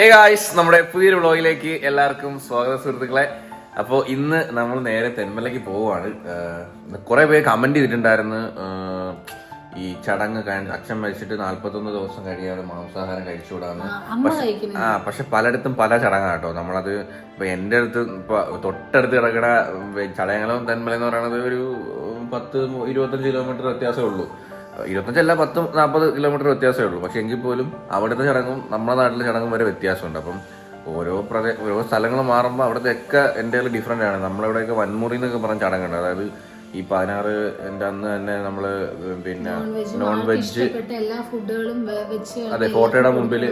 Hey guys, നമ്മുടെ പുതിയൊരു വ്ളോഗിലേക്ക് എല്ലാവർക്കും സ്വാഗതം സുഹൃത്തുക്കളെ. അപ്പോൾ ഇന്ന് നമ്മൾ നേരെ തെന്മലയ്ക്ക് പോവുകയാണ്. കുറെ പേര് കമന്റ് ചെയ്തിട്ടുണ്ടായിരുന്നു, ഈ ചടങ്ങ് അച്ഛൻ മരിച്ചിട്ട് 41 ദിവസം കഴിയാതെ മാംസാഹാരം കഴിച്ചുകൂടാന്ന്. പക്ഷെ പലയിടത്തും പല ചടങ്ങാണ് കേട്ടോ. നമ്മളത് ഇപ്പൊ എൻ്റെ അടുത്ത് തൊട്ടടുത്ത് കിടക്കണ ചടയങ്ങളും തെന്മല എന്ന് പറയുന്നത് ഒരു 10-25 കിലോമീറ്റർ വ്യത്യാസമേ ഉള്ളൂ. 25 10-40 കിലോമീറ്റർ വ്യത്യാസമേ ഉള്ളൂ. പക്ഷെ എങ്കിൽ പോലും അവിടുത്തെ ചടങ്ങും നമ്മുടെ നാട്ടിലെ ചടങ്ങും വരെ വ്യത്യാസമുണ്ട്. അപ്പം ഓരോ സ്ഥലങ്ങൾ മാറുമ്പോൾ അവിടുത്തെ ഒക്കെ എൻ്റെ ഡിഫറെൻ്റ് ആണ്. നമ്മളിവിടെയൊക്കെ വൻമുറി എന്നൊക്കെ പറഞ്ഞ ചടങ്ങുണ്ട്. അതായത് ഈ 16 അന്ന് തന്നെ നമ്മള് പിന്നെ നോൺ വെജ് എല്ലാ ഫുഡുകളും അതെ ഫോട്ടോയുടെ മുമ്പിൽ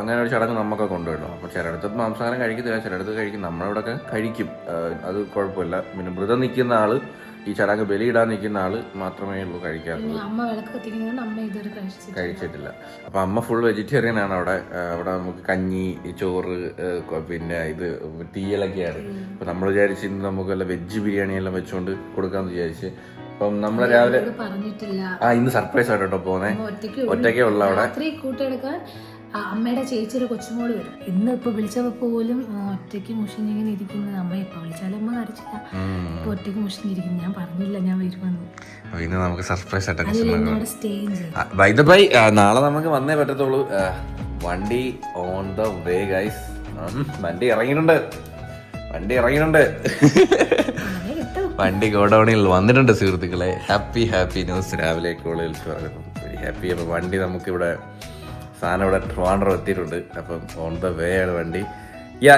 അങ്ങനെ ഒരു ചടങ്ങ് നമുക്കൊക്കെ കൊണ്ടുവരണം. അപ്പൊ ചിലയിടത്ത് മാംസാഹാരം കഴിക്കത്തില്ല, ചിലയിടത്ത് കഴിക്കും. നമ്മളിവിടെയൊക്കെ കഴിക്കും, അത് കുഴപ്പമില്ല. പിന്നെ വ്രതം നിൽക്കുന്ന ആള്, ഈ ചടങ്ങ് ബലിയിടാൻ നിൽക്കുന്ന ആള് മാത്രമേ ഉള്ളൂ കഴിക്കാറുള്ളൂ. കഴിച്ചിട്ടില്ല. അപ്പൊ അമ്മ ഫുൾ വെജിറ്റേറിയൻ ആണ്. അവിടെ നമുക്ക് കഞ്ഞി, ചോറ്, പിന്നെ ഇത് തീയലൊക്കെയാണ്. അപ്പൊ നമ്മൾ വിചാരിച്ച് ഇന്ന് നമുക്ക് വല്ല വെജ് ബിരിയാണി എല്ലാം വെച്ചുകൊണ്ട് കൊടുക്കാന്ന് വിചാരിച്ച്. അപ്പം നമ്മള് രാവിലെ ഇന്ന് സർപ്രൈസ് ആയിട്ടോ പോന്നെ. ഒറ്റയ്ക്കേ ഉള്ള അവിടെ അമ്മയുടെ ചേച്ചിയുടെ കൊച്ചുമോള് വരും. ഇന്ന് ഇപ്പൊ വിളിച്ചപ്പോ പോലും ഒറ്റയ്ക്ക് മുഷിഞ്ഞിങ്ങനെ ഇരിക്കുന്നത്. അമ്മ ഇപ്പൊ വിളിച്ചാലും അമ്മ കരച്ചില്ല, ഇപ്പൊ ഒറ്റയ്ക്ക് മുഷിഞ്ഞിരിക്കുന്നു. ഞാൻ പറഞ്ഞില്ല ഞാൻ വരുമെന്ന്. ഇന്ന് നമുക്ക് സർപ്രൈസ് ആയിട്ട് നാളെ നമുക്ക് വന്നേ പറ്റത്തുള്ളൂ. വണ്ടി ഓൺ ദ വേ ഗൈസ്. വണ്ടി ഇറങ്ങിയിട്ടുണ്ട്. വണ്ടി ഗോഡൌണിൽ വന്നിട്ടുണ്ട് സുഹൃത്തുക്കളെ. Happy news. രാവിലെ കോളേജിൽ വെരി ഹാപ്പി. അപ്പൊ വണ്ടി നമുക്കിവിടെ സാധനം ഇവിടെ ട്രിവാൻഡ്രം എത്തിയിട്ടുണ്ട്. അപ്പം ഓൺ ദ വേ ആണ് വണ്ടി.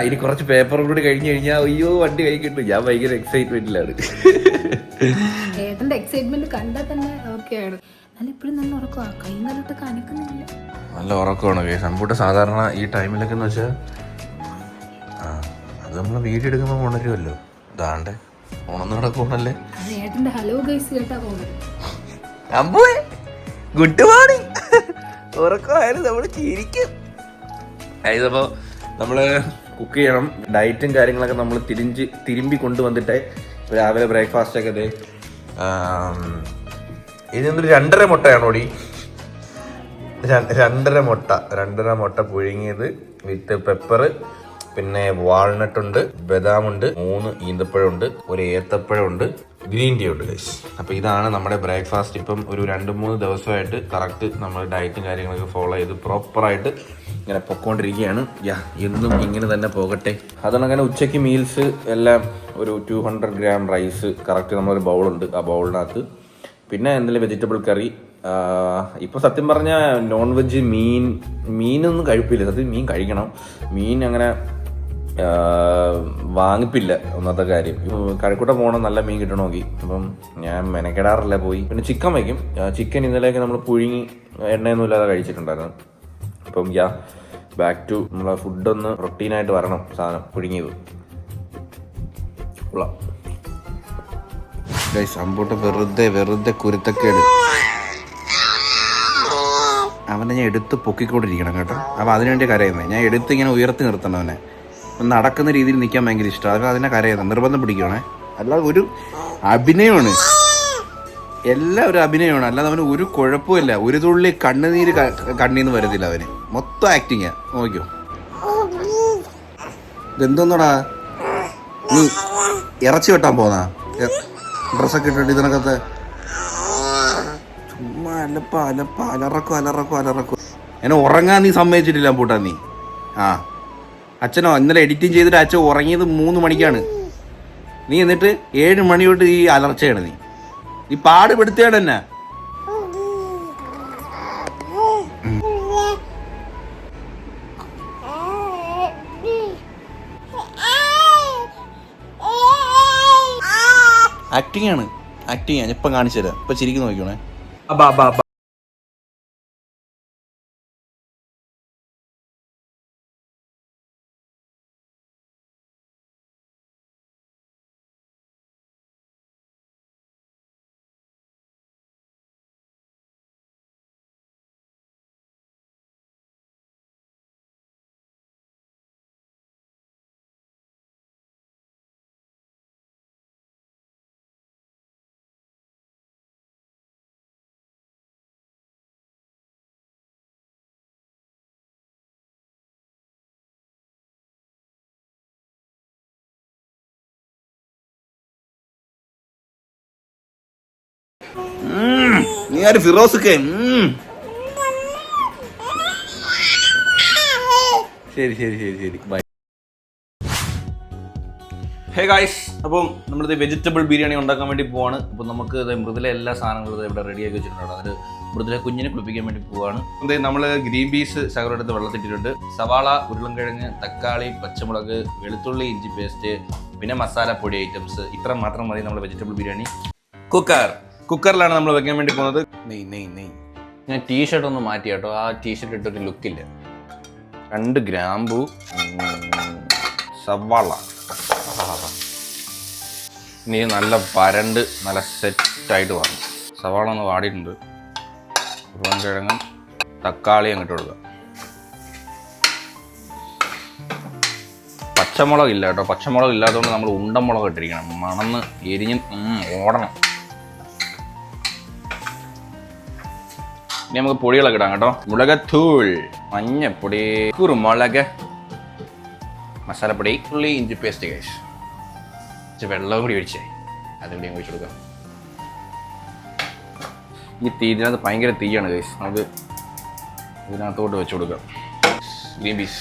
ഇനി കുറച്ച് പേപ്പറും കൂടി കഴിഞ്ഞ് കഴിഞ്ഞാൽ അയ്യോ വണ്ടി കൈ കിട്ടും. ഞാൻ ഭയങ്കര എക്സൈറ്റ്മെന്റിലാണ്. എക്സൈറ്റ്മെന്റ് കണ്ടാൽ തന്നെ ഓക്കെയാണ്. നല്ല ഉറക്കമാണ്. സംഭവം സാധാരണ ഈ ടൈമിലൊക്കെ എന്ന് വെച്ചാൽ അത് നമ്മൾ വീഡിയോ എടുക്കുമ്പോൾ ഉണരുമല്ലോ. ഇതാണ്ട് ഉണർന്നു കിടക്കണല്ലേ. Good morning. ഉറക്കമായാലും നമ്മൾ ചിരിക്കും. അതായതപ്പോൾ നമ്മൾ കുക്ക് ചെയ്യണം. ഡയറ്റും കാര്യങ്ങളൊക്കെ നമ്മൾ തിരുമ്പി കൊണ്ടുവന്നിട്ട് രാവിലെ ബ്രേക്ക്ഫാസ്റ്റ് ഒക്കെ ഇത് ഇതൊരു 2.5 മുട്ടയാണോടി. 2.5 മുട്ട പുഴുങ്ങിയത് വിത്ത് പെപ്പർ, പിന്നെ വാൾനട്ട് ഉണ്ട്, ബദാമുണ്ട്, 3 ഈന്തപ്പഴമുണ്ട്, 1 ഏത്തപ്പഴമുണ്ട്, ഗ്രീൻ ടീ ഉണ്ട് ഗൈസ്. അപ്പോൾ ഇതാണ് നമ്മുടെ ബ്രേക്ക്ഫാസ്റ്റ്. ഇപ്പം ഒരു 2-3 ദിവസമായിട്ട് കറക്റ്റ് നമ്മൾ ഡയറ്റും കാര്യങ്ങളൊക്കെ ഫോളോ ചെയ്ത് പ്രോപ്പറായിട്ട് ഇങ്ങനെ പൊക്കോണ്ടിരിക്കുകയാണ്. എന്നും ഇങ്ങനെ തന്നെ പോകട്ടെ. അതുകൊണ്ടങ്ങനെ ഉച്ചയ്ക്ക് മീൽസ് എല്ലാം ഒരു 200 ഗ്രാം റൈസ് കറക്റ്റ് നമ്മളൊരു ബൗളുണ്ട്. ആ ബൗളിനകത്ത് പിന്നെ എന്തെങ്കിലും വെജിറ്റബിൾ കറി. ഇപ്പോൾ സത്യം പറഞ്ഞാൽ നോൺ വെജ് മീനൊന്നും കഴിപ്പില്ല. സത്യം മീൻ കഴിക്കണം. മീൻ അങ്ങനെ വാങ്ങിപ്പില്ല. ഒന്നാമത്തെ കാര്യം, കഴക്കൂട്ടം പോകണം നല്ല മീൻ കിട്ടണമെങ്കിൽ. അപ്പം ഞാൻ മെനക്കെടാറില്ല പോയി. പിന്നെ ചിക്കൻ വയ്ക്കും. ചിക്കൻ ഇന്നലെയൊക്കെ നമ്മൾ പുഴുങ്ങി എണ്ണയൊന്നും ഇല്ലാതെ കഴിച്ചിട്ടുണ്ടായിരുന്നു. അപ്പം ബാക്ക് ടു നമ്മളെ ഫുഡൊന്ന് റൊട്ടീനായിട്ട് വരണം. സാധനം പുഴുങ്ങിയത് സംഭവം വെറുതെ കുരുത്തക്കേട്. അവനെ ഞാൻ എടുത്ത് പൊക്കിക്കൊണ്ടിരിക്കണം കേട്ടോ. അപ്പം അതിനുവേണ്ടി കരയുന്നത്. ഞാൻ എടുത്ത് ഇങ്ങനെ ഉയർത്തി നിർത്തണം. അവനെ നടക്കുന്ന രീതിയിൽ നിൽക്കാൻ ഭയങ്കര ഇഷ്ടമാണ്. അത് അതിനെ കരയുന്നത് നിർബന്ധം പിടിക്കണേ. അല്ലാതെ ഒരു അഭിനയമാണ്, എല്ലാം ഒരു അഭിനയമാണ്. അല്ലാതെ അവന് ഒരു കുഴപ്പമില്ല. ഒരു തുള്ളി കണ്ണുനീര് കണ്ണീന്ന് വരുന്നില്ല. അവന് മൊത്തം ആക്ടിങ്ങാ. നോക്കിയോ, ഇതെന്തോന്നടാ നീ ഇറച്ചി വെട്ടാൻ പോന്നാ? ഡ്രസ്സൊക്കെ ഇട്ടിട്ട് ഇതിനകത്ത് ചുമ്മാ അലറക്കും. എന്നെ ഉറങ്ങാൻ നീ സമ്മതിച്ചിട്ടില്ല പൂട്ടാ നീ. അച്ഛനോ ഇന്നലെ എഡിറ്റിംഗ് ചെയ്തിട്ട് അച്ഛൻ ഉറങ്ങിയത് 3 മണിക്കാണ്. നീ എന്നിട്ട് 7 മണി തൊട്ട് ഈ അലർച്ചയാണ്. നീ പാടുപെടുത്തുകയാണ് തന്നെ. ആക്ടിങ് ഇപ്പം കാണിച്ചു തരാം. ഇപ്പം ചിരിക്കുന്നു നോക്കിയോണേ. നീ ആര് ഫിറോസൊക്കെ? ശരി ശരി ശരി ശരി ബൈ. ഹേ ഗായ്സ്, അപ്പം നമ്മളിത് വെജിറ്റബിൾ ബിരിയാണി ഉണ്ടാക്കാൻ വേണ്ടി പോവാണ്. അപ്പം നമുക്ക് മൃദുല എല്ലാ സാധനങ്ങളും ഇവിടെ റെഡിയാക്കി വെച്ചിട്ടുണ്ട്. അതിൽ മൃദുല കുഞ്ഞിനെ കുളിപ്പിക്കാൻ വേണ്ടി പോവാണ്. അത് നമ്മൾ ഗ്രീൻ പീസ് ശകലെടുത്ത് വെള്ളത്തിട്ടിട്ടുണ്ട്. സവാള, ഉരുളൻകിഴങ്ങ്, തക്കാളി, പച്ചമുളക്, വെളുത്തുള്ളി, ഇഞ്ചി പേസ്റ്റ്, പിന്നെ മസാലപ്പൊടി ഐറ്റംസ്. ഇത്ര മാത്രം മതി നമ്മൾ വെജിറ്റബിൾ ബിരിയാണി. കുക്കറിലാണ് നമ്മൾ വെക്കാൻ വേണ്ടി പോകുന്നത്. നെയ് ഞാൻ ടീഷർട്ട് ഒന്ന് മാറ്റി കേട്ടോ. ആ ടീഷർട്ട് ഇട്ടൊരു ലുക്കില്ല. 2 ഗ്രാമ്പു, സവാള. ഇനി നല്ല വരണ്ട് നല്ല സെറ്റായിട്ട് വന്നു. സവാള ഒന്ന് വാടിയിട്ടുണ്ട്. ഉരുളൻകിഴങ്ങും തക്കാളി അങ്ങോട്ട് കൊടുക്കുക. പച്ചമുളക് ഇല്ല കേട്ടോ. പച്ചമുളക് ഇല്ലാത്തതുകൊണ്ട് നമ്മൾ ഉണ്ടമുളക് ഇട്ടിരിക്കണം. മണന്ന് എരിഞ്ഞ് ഓടണം. ഇനി നമുക്ക് പൊടികളൊക്കെ ഇടാം കേട്ടോ. മുളകത്തൂൾ, മഞ്ഞപ്പൊടി, കുരുമുളക്, മസാലപ്പൊടി, ഉള്ളി, ഇഞ്ചി പേസ്റ്റ്. കഴിച്ച് വെള്ളം കൂടി ഒഴിച്ചേ അതുകൂടി ഞാൻ ഒഴിച്ചു കൊടുക്കാം. ഈ ഇതിനകത്ത് ഭയങ്കര തീയാണ് ഗൈസ്. നമുക്ക് ഇതിനകത്തോട്ട് വെച്ച് കൊടുക്കാം. ഗ്രീൻ പീസ്,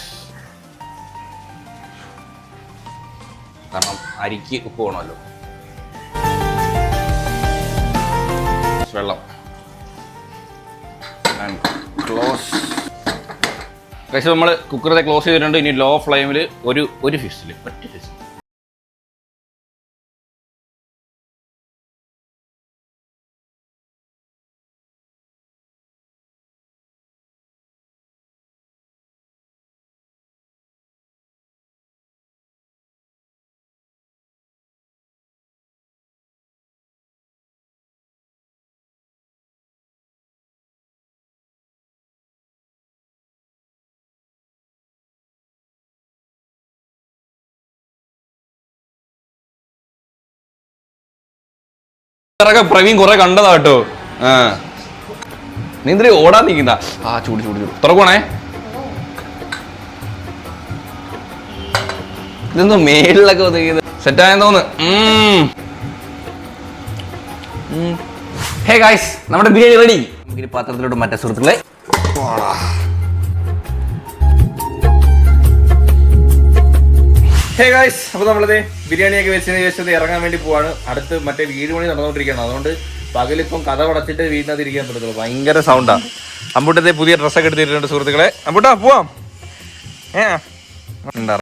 കാരണം അരിക്ക് ഉപ്പ് വേണമല്ലോ. വെള്ളം ക്ലോസ്. ഗൈസ് നമ്മൾ കുക്കറിനെ ക്ലോസ് ചെയ്തിട്ടുണ്ട്. ഇനി ലോ ഫ്ലെയിമിൽ ഒരു ഫിസിൽ ഒറ്റ ഫിസിൽ. പ്രവീൺ കുറെ കണ്ടതാ കേട്ടോ. നീ എന്തിനാ ഓടാൻ നിൽക്കുന്ന? ചൂട് തുറക്കണേ. ഇതൊന്ന് മേളിലൊക്കെ ഒതുക്കിയത് സെറ്റായെന്ന് തോന്നുന്നു. ഹേ ഗായ്സ്, നമ്മുടെ ബിരിയാണി റെഡി. നമുക്കിനി പാത്രത്തിലോട്ട് മറ്റേ സുഹൃത്തുക്കളെ. ഹേ ഗായ്സ്, അപ്പോൾ നമ്മളത് ബിരിയാണിയൊക്കെ വെച്ചതിന് ശേഷം ഇറങ്ങാൻ വേണ്ടി പോവാണ്. അടുത്ത് മറ്റേ വീട് പണി നടന്നുകൊണ്ടിരിക്കുകയാണ്. അതുകൊണ്ട് പകലിപ്പം കഥ പടച്ചിട്ട് വീടിനകത്ത് ഇരിക്കാൻ പറ്റത്തുള്ളൂ. ഭയങ്കര സൗണ്ടാണ്. അമ്പൂട്ടത്തെ പുതിയ ഡ്രസ്സൊക്കെ എടുത്തിട്ടുണ്ട് സുഹൃത്തുക്കളെ. അമ്പൂട്ടാ പോവാം. ഉണ്ടാ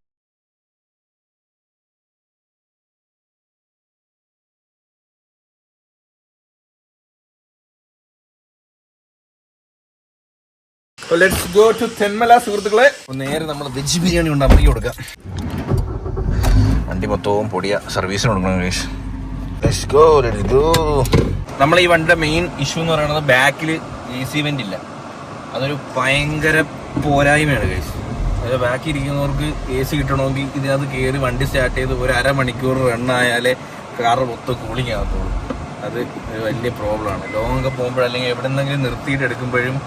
ലെറ്റ്സ് ഗോ ടു തെന്മല സുഹൃത്തുക്കളെ. നേരെ നമ്മൾ വെജ് ബിരിയാണി ഉണ്ടാക്കി കൊടുക്കാം. വണ്ടി മൊത്തവും പൊടിയ സർവീസിന് കൊടുക്കണം. Let's go. നമ്മൾ ഈ വണ്ടിയുടെ മെയിൻ ഇഷ്യൂ എന്ന് പറയുന്നത് ബാക്കിൽ AC വെന്റ് ഇല്ല. അതൊരു ഭയങ്കര പോരായ്മയാണ് ഗൈസ്. അതായത് ബാക്കിൽ ഇരിക്കുന്നവർക്ക് AC കിട്ടണമെങ്കിൽ ഇതിനകത്ത് കയറി വണ്ടി സ്റ്റാർട്ട് ചെയ്ത് ഒരു അരമണിക്കൂർ റണ്ണായാലേ കാറ് മൊത്തം കൂളിങ് ആകത്തുള്ളൂ. അത് വലിയ പ്രോബ്ലമാണ്. ലോങ് ഒക്കെ പോകുമ്പോഴല്ലെങ്കിൽ എവിടെ നിന്നെങ്കിലും നിർത്തിയിട്ട് എടുക്കുമ്പോഴും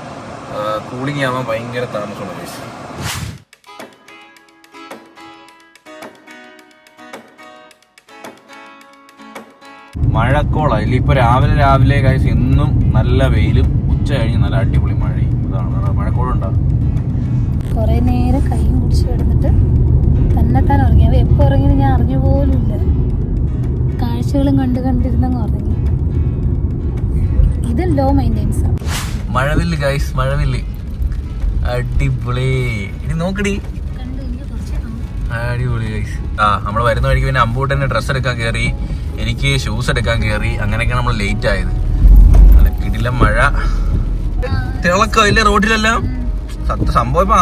കൂളിങ് ആവാൻ ഭയങ്കര താമസമാണ് ഗൈസ്. മഴക്കോളായില്ല. ഇപ്പൊ രാവിലെ ഗൈസ് എന്നും നല്ല വെയിലും ഉച്ച കഴിഞ്ഞ് നല്ല അടിപൊളി മഴയും. ഇതാണ് മഴക്കോളുണ്ടാവും. കുറെ നേരം കൈയും കുടിച്ച് കിടന്നിട്ട് തന്നെത്താൻ ഉറങ്ങി. അവ എപ്പോ ഉറങ്ങിയത് ഞാൻ അറിഞ്ഞു പോലും ഇല്ല. കാഴ്ചകളും കണ്ടിരുന്നങ്ങ് ഉറങ്ങി. ഇത് ലോ മെയിൻ്റെനൻസ്. മഴവില്ല് ഗൈസ്, മഴവില്ല് അടിപൊളി. ഇനി നോക്കടി, അടിപൊളി ഗൈസ്. നമ്മൾ വരുന്ന വഴിക്ക് പിന്നെ അമ്പൂട്ടൻ്റെ ഡ്രസ്സ് എടുക്കാൻ കയറി, എനിക്ക് ഷൂസ് എടുക്കാൻ കയറി. അങ്ങനെയൊക്കെയാണ് നമ്മൾ ലേറ്റ് ആയത്. നല്ല കിടിലം മഴ, തിളക്കം ഇല്ല റോഡിലെല്ലാം. സംഭവം ഇപ്പൊ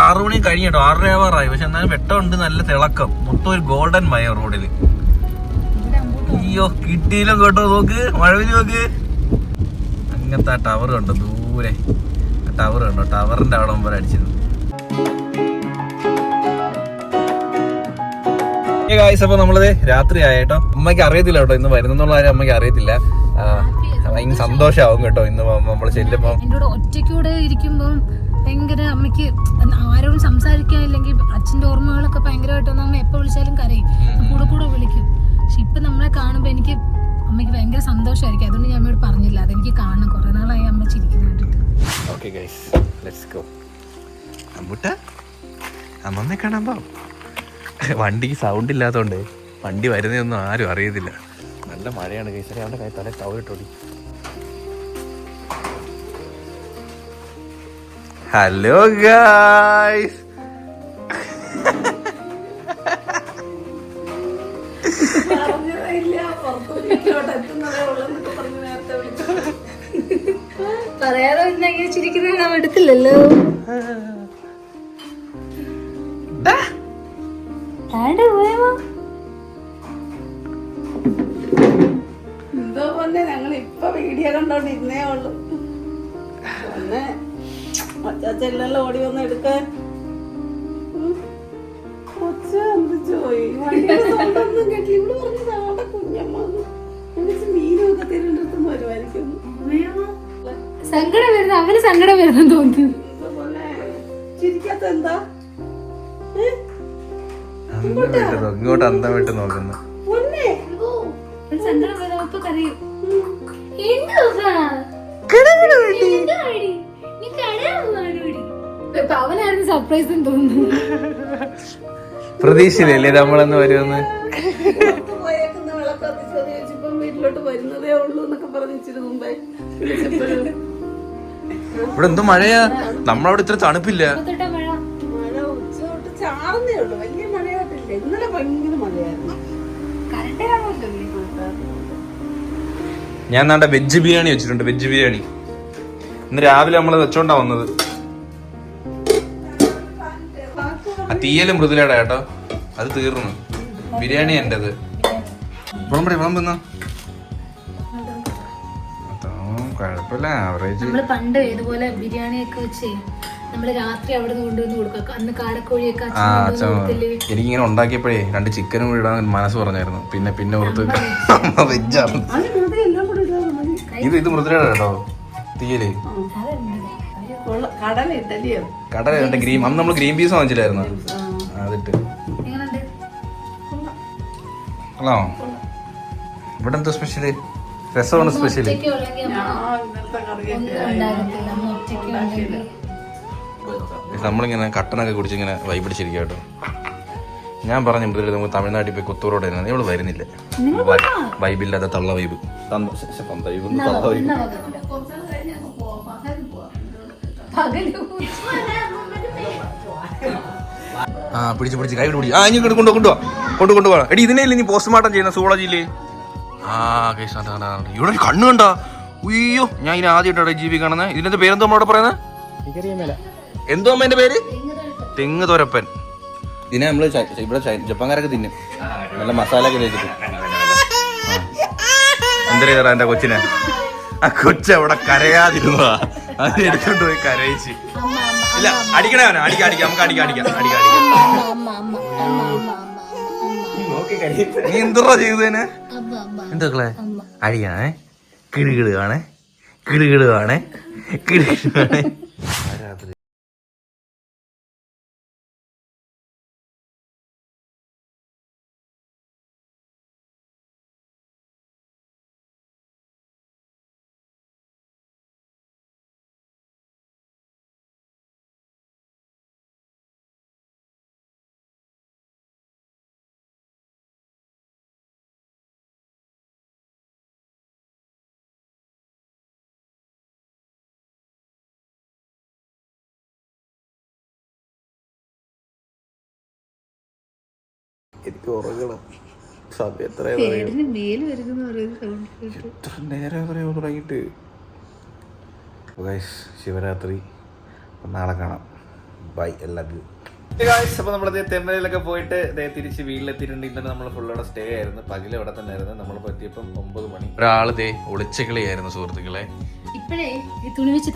6 മണി കഴിഞ്ഞു കേട്ടോ. 6:30 ആവാറായി. പക്ഷെ എന്നാലും വെട്ടമുണ്ട്, നല്ല തിളക്കം. മൊത്തം ഒരു ഗോൾഡൻ മഴ റോഡില്. അയ്യോ കിട്ടിയില്ലോ കേട്ടോ. നോക്ക് മഴവില് നോക്ക്. അങ്ങനത്തെ ആ ടവർ കണ്ടോ ദൂരെ? ടവർ കണ്ടോ? ടവറിന്റെ അവിടെ മുമ്പ് അടിച്ചിരുന്നു. അപ്പൊ നമ്മളത് രാത്രി ആയിട്ടോ. അമ്മയ്ക്ക് അറിയത്തില്ല കേട്ടോ ഇന്ന് വരുന്നുള്ള കാര്യം. അമ്മയ്ക്ക് അറിയത്തില്ല. ഭയങ്കര സന്തോഷമാവും കേട്ടോ ഇന്ന് നമ്മൾ ചെല്ലുമ്പോ. എന്നോട് ഒറ്റയ്ക്കൂടെ ഇരിക്കുമ്പം ഭയങ്കര അമ്മയ്ക്ക് ആരോടും സംസാരിക്കാനില്ലെങ്കിൽ അച്ഛന്റെ ഓർമ്മകളൊക്കെ ഭയങ്കരമായിട്ട് അമ്മ എപ്പോ വിളിച്ചാലും കരയും. കൂടെ വിളിക്കും. പക്ഷെ ഇപ്പൊ നമ്മളെ കാണുമ്പോ എനിക്ക് അമ്മയ്ക്ക് ഭയങ്കര സന്തോഷമായിരിക്കും. അതുകൊണ്ട് ഞാൻ അമ്മയോട് പറഞ്ഞില്ല. അതെനിക്ക് കാണണം, കുറെ നാളായി അമ്മ ചിരിക്കുന്ന കണ്ടിട്ട്. Okay guys, let's go. അമ്പുട്ട അമ്മമ്മയെ കാണാൻ പോവാം. വണ്ടിക്ക് സൗണ്ട് ഇല്ലാത്തതുകൊണ്ട് വണ്ടി വരുന്നതൊന്നും ആരും അറിയത്തില്ല. നല്ല മഴയാണ് ഗൈസ്. അവൻ്റെ കൈ തല ടവലിട്ടോടി. ഹലോ ഗൈസ്, പറയാതെ ചിരിക്കുന്ന എടുത്തില്ലല്ലോ. എന്തോ പോലെ ഞങ്ങൾ ഇപ്പൊ വീഡിയോ കണ്ടോണ്ടിരുന്നേ ഉള്ളു. പിന്നെ അച്ചാച്ചെല്ലാം ഓടി വന്ന് എടുക്കാൻ കൊച്ച എന്തിച്ചു പോയി. വണ്ടിയുടെ സൗണ്ടൊന്നും കേട്ടില്ല. ഇവിടെ പറഞ്ഞത് ആടെ കുഞ്ഞമ്മ മീനൊക്കെ തിരുവനന്തപുരത്തുനിന്ന് വരുമായിരിക്കും. സങ്കടം വരുന്ന അവന് സങ്കടം വരുന്ന തോന്നുന്നു. ഇതുപോലെ ചിരിക്കാത്ത എന്താ ഇങ്ങോട്ട് അന്തം വിട്ട് നോക്കുന്നു. പൊന്നെ സങ്കടം വരുന്നപ്പോ കരയും. അവനായിരുന്നു സർപ്രൈസ് എന്ന് തോന്നുന്നു. പ്രതീക്ഷയില്ലേ നമ്മളെന്ന് വരുമെന്ന്. പോയേക്കുന്ന വിളക്കത്തി ചോദിച്ചപ്പം വീട്ടിലോട്ട് വരുന്നതേ ഉള്ളൂ എന്നൊക്കെ പറഞ്ഞിച്ചിട്ട് മുമ്പേ വിളിച്ചപ്പോഴും ഇവിടെ എന്തോ മഴയാ. നമ്മളവിടെ ഇത്ര തണുപ്പില്ല. മഴ ഉച്ച തൊട്ട് ചാറുന്നേ ഉള്ളൂ. വലിയ മഴയായിട്ടില്ല. ഇന്നലെ ഭയങ്കര മഴയായിരുന്നു. ഞാൻ നാണ്ട വെജ് ബിരിയാണി വെച്ചിട്ടുണ്ട്. വെജ് ബിരിയാണി ഇന്ന് രാവിലെ നമ്മള് വെച്ചോണ്ടാ വന്നത്. ആ തീയലും മൃദുലയുടെ കേട്ടോ, അത് തീർന്നു. ബിരിയാണി എന്റേത്. വിളമ്പെന്നാ കുഴപ്പമില്ല, ആവറേജ്. നമ്മള് പണ്ട് ഇതുപോലെ ബിരിയാണിയൊക്കെ വെച്ച് നമ്മള് രാത്രി അവിടെ നിന്ന് കൊണ്ടുവന്ന് കൊടുക്കാം. അന്ന് കാടക്കോഴിയൊക്കെ എനിക്കിങ്ങനെ ഉണ്ടാക്കിയപ്പോഴേ 2 ചിക്കനും കൂടി ഇടാൻ മനസ്സ് പറഞ്ഞായിരുന്നു. പിന്നെ ഓർത്ത് വെജാണ് ഇത് മൃദുലയുടെ കേട്ടോ തീയല്. കടല ഗ്രീൻ അന്ന് നമ്മള് ഗ്രീൻ പീസ് വാങ്ങിച്ചില്ലായിരുന്നു, അതിട്ട്. ഹലോ, ഇവിടെ എന്താ സ്പെഷ്യല്? രസമാണ് സ്പെഷ്യല്. നമ്മളിങ്ങനെ കട്ടനൊക്കെ കുടിച്ചിങ്ങനെ വൈപിടിച്ചിരിക്കുക കേട്ടോ. ഞാൻ പറഞ്ഞു മൃദുല നമുക്ക് തമിഴ്നാട്ടിൽ പോയി കുത്തൂറോടെ ഇവള് വരുന്നില്ല. വൈബില്ലാത്ത തള്ള വൈബ്. ആ പിടിച്ച് കൈ പിടിച്ച് ഇങ്ങോട്ട് കൊണ്ടുപോവാ. എടി ഇതിനെ നീ പോസ്റ്റ്മോർട്ടം ചെയ്യുന്ന സൂളജിയില്. ആ കേസ് ഇവിടെ കണ്ണു കണ്ടാ. ഉയ്യോ, ഞാൻ ഇതിനെ ആദ്യമായിട്ടാണ് ജീവി കാണുന്നത്. ഇതിന്റെ പേരെന്തോ നമ്മളോട് പറയുന്നത്? എന്തോ അമ്മേന്റെ പേര്? തെങ്ങ് തോരപ്പൻ. ഇതിനെ നമ്മള് ഇവിടെ ജപ്പാൻകാരൊക്കെ തിന്നും, നല്ല മസാല ഒക്കെ തേച്ചിട്ട്. എന്താ എന്റെ കൊച്ചിനെ? ആ കൊച്ച അവിടെ കരയാതിരുന്നതാ, അത് എടുത്തോണ്ട് പോയി കരയിച്ച്. ഇല്ല അടിക്കണേ, നമുക്ക് അടിക്കാം. നീ എന്തോ ചെയ്തേനെ? എന്തൊക്കെ അടിയാണേ, കിടുകിടുവാണേ. എനിക്ക് ഉറങ്ങണം. സമയം എത്ര നേരം തുടങ്ങിയിട്ട്. ശിവരാത്രി നാളെ കാണാം. ബൈ എല്ലാവർക്കും. അപ്പൊ നമ്മളത് തെമ്മലയിലൊക്കെ പോയിട്ട് തിരിച്ച് വീട്ടിലെത്തിയിട്ടുണ്ട്. ഇന്നലെ നമ്മൾ ഫുള്ളോടെ സ്റ്റേ ആയിരുന്നു. പകല് അവിടെ തന്നെ ആയിരുന്നു. നമ്മൾ പറ്റിയപ്പം 9 മണി. ഒരാള് ഒളിച്ചക്കളിയായിരുന്നു സുഹൃത്തുക്കളെ. ഇപ്പഴേ ഈ തുണി വെച്ച്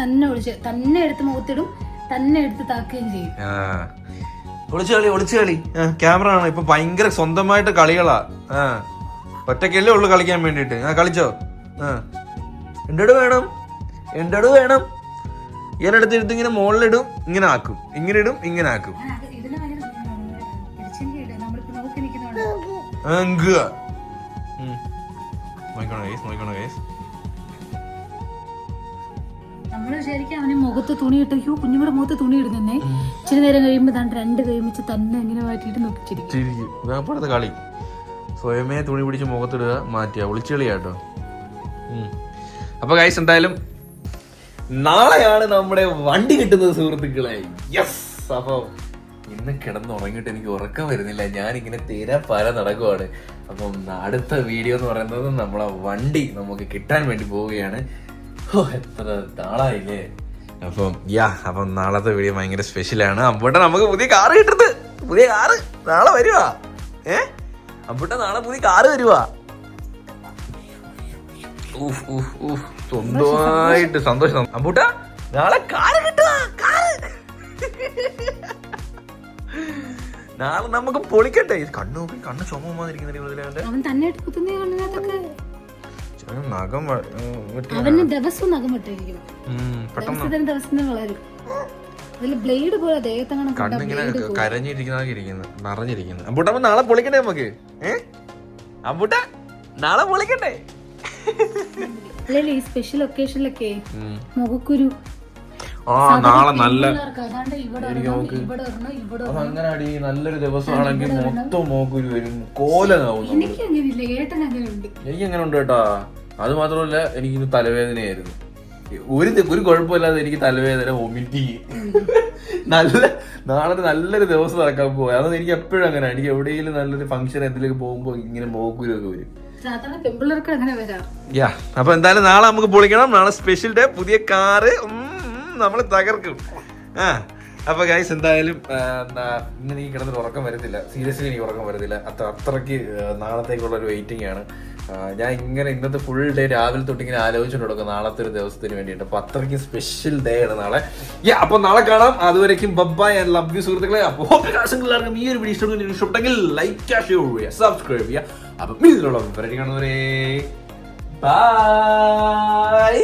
തന്നെ എടുത്ത് മുഖത്തിടും, തന്നെ എടുത്ത് താക്കുകയും ചെയ്യും. ഒളിച്ചു കളി ക്യാമറ ആണ്. ഇപ്പൊ ഭയങ്കര സ്വന്തമായിട്ട് കളികളാ. ഒറ്റക്കല്ലേ ഉള്ളു കളിക്കാൻ വേണ്ടിട്ട്. കളിച്ചോ? എന്റോട് വേണം. ഇയാളെടുത്ത് ഇങ്ങനെ മുകളിലിടും, ഇങ്ങനെ ആക്കും, ഇങ്ങനെ ഇടും, ഇങ്ങനെ ആക്കും. നോക്കണം ഗൈസ്. നമ്മള് ശരിക്കും അവന് മുഖത്ത് തുണി ഇട്ട് കുഞ്ഞുങ്ങളുടെ മുഖത്ത് തുണി ഇടുന്നേ ഇച്ചിരി നേരം കഴിയുമ്പോ താണ്ട് രണ്ട് കൈമിച്ച് തന്നെ ഇങ്ങനെ മാറ്റിയിട്ട് നോക്കിച്ചിരിക്കും. ഇതാപ്പുറത്തെ കളി സ്വയമേ തുണി പിടിച്ച് മുഖത്തിടുക, മാറ്റിയ ഒളിച്ചെളിയാട്ടോ. അപ്പൊ ഗൈസ് എന്തായാലും നാളെയാണ് നമ്മുടെ വണ്ടി കിട്ടുന്നത് സുഹൃത്തുക്കളെ. യെസ്. അപ്പൊ ഇന്ന് കിടന്നുറങ്ങിയിട്ട് എനിക്ക് ഉറക്കം വരുന്നില്ല, ഞാനിങ്ങനെ പല നടക്കുവാണ്. അപ്പം അടുത്ത വീഡിയോ എന്ന് പറയുന്നത് നമ്മളെ വണ്ടി നമുക്ക് കിട്ടാൻ വേണ്ടി പോവുകയാണ്. എത്ര നാളായില്ലേ. അപ്പം നാളത്തെ വീഡിയോ ഭയങ്കര സ്പെഷ്യലാണ്. അമ്പൂട്ട നമുക്ക് പുതിയ കാറ് കിട്ടുന്നത്, പുതിയ കാറ് നാളെ വരുവാ. അമ്പൂട്ട നാളെ പുതിയ കാറ് വരുവാ. സ്വന്തമായിട്ട് സന്തോഷം. അമ്പൂട്ട നാളെ കാറ് കിട്ടുക, നാളെ നമുക്ക് പൊളിക്കട്ടെ. കണ്ണു ചുമന്നിരിക്കുന്ന അവൻ തന്നെ കുത്തുന്നേ നഖം അവന് ദിവസവും നഖം വിട്ടിരിക്കണം, ദിവസം വളരും. ബ്ലേഡ് പോലെ കണ്ണിങ്ങനെ കരഞ്ഞിരിക്കുന്ന നിറഞ്ഞിരിക്കുന്നു. അമ്പൂട്ട നാളെ പൊളിക്കണ്ടേ നമുക്ക്? അമ്പൂട്ട നാളെ പൊളിക്കണ്ടേ? ഈ സ്പെഷ്യൽ ഒക്കേഷനിലൊക്കെ മുഖക്കുരു നാളെ നല്ല അങ്ങനാടി നല്ലൊരു ദിവസമാണെങ്കിൽ മൊത്തം മോക്കുരു വരും, കോലനാവും. എനിക്ക് അങ്ങനെ ഉണ്ട് കേട്ടാ. അത് മാത്രമല്ല എനിക്കിന്ന് തലവേദനയായിരുന്നു. ഒരു കുഴപ്പമില്ലാതെ എനിക്ക് തലവേദന, വൊമിറ്റിങ്. നാളെ നല്ലൊരു ദിവസം നടക്കാൻ പോവാ. അതൊന്നും എനിക്ക് എപ്പോഴും അങ്ങനെ. എനിക്ക് എവിടെയെങ്കിലും നല്ലൊരു ഫംഗ്ഷൻ എന്തെങ്കിലും പോകുമ്പോ ഇങ്ങനെ മോക്കുരു ഒക്കെ വരും. അപ്പൊ എന്തായാലും നാളെ നമുക്ക് പൊളിക്കണം. നാളെ സ്പെഷ്യൽ ഡേ, പുതിയ കാറ് നമ്മള് തകർക്കും. അപ്പൊ ഗൈസ് എന്തായാലും ഇന്ന് എനിക്ക് കിടന്നിട്ട് ഉറക്കം വരത്തില്ല. സീരിയസ്ലി എനിക്ക് ഉറക്കം വരത്തില്ല. അത്രയ്ക്ക് നാളത്തേക്കുള്ള ഒരു വെയിറ്റിംഗ് ആണ്. ഞാൻ ഇങ്ങനെ ഇന്നത്തെ ഫുൾ ഡേ രാവിലെ തൊട്ട് ഇങ്ങനെ ആലോചിച്ചുകൊണ്ട് കൊടുക്കും നാളത്തെ ഒരു ദിവസത്തിന് വേണ്ടിയിട്ട്. അപ്പൊ അത്രയ്ക്ക് സ്പെഷ്യൽ ഡേ ആണ് നാളെ. അപ്പൊ നാളെ കാണാം. അതുവരേക്കും ബൈ ആൻഡ് ലവ് യു സുഹൃത്തുക്കളെ. അപ്പൊ എല്ലാവർക്കും ഈ ഒരു വീഡിയോ ഇഷ്ടപ്പെട്ടെങ്കിൽ ലൈക്ക് ചെയ്യുക, സബ്സ്ക്രൈബ് ചെയ്യുക. അപ്പൊ ഇതിലുള്ള കാണുന്നവരെ ബൈ.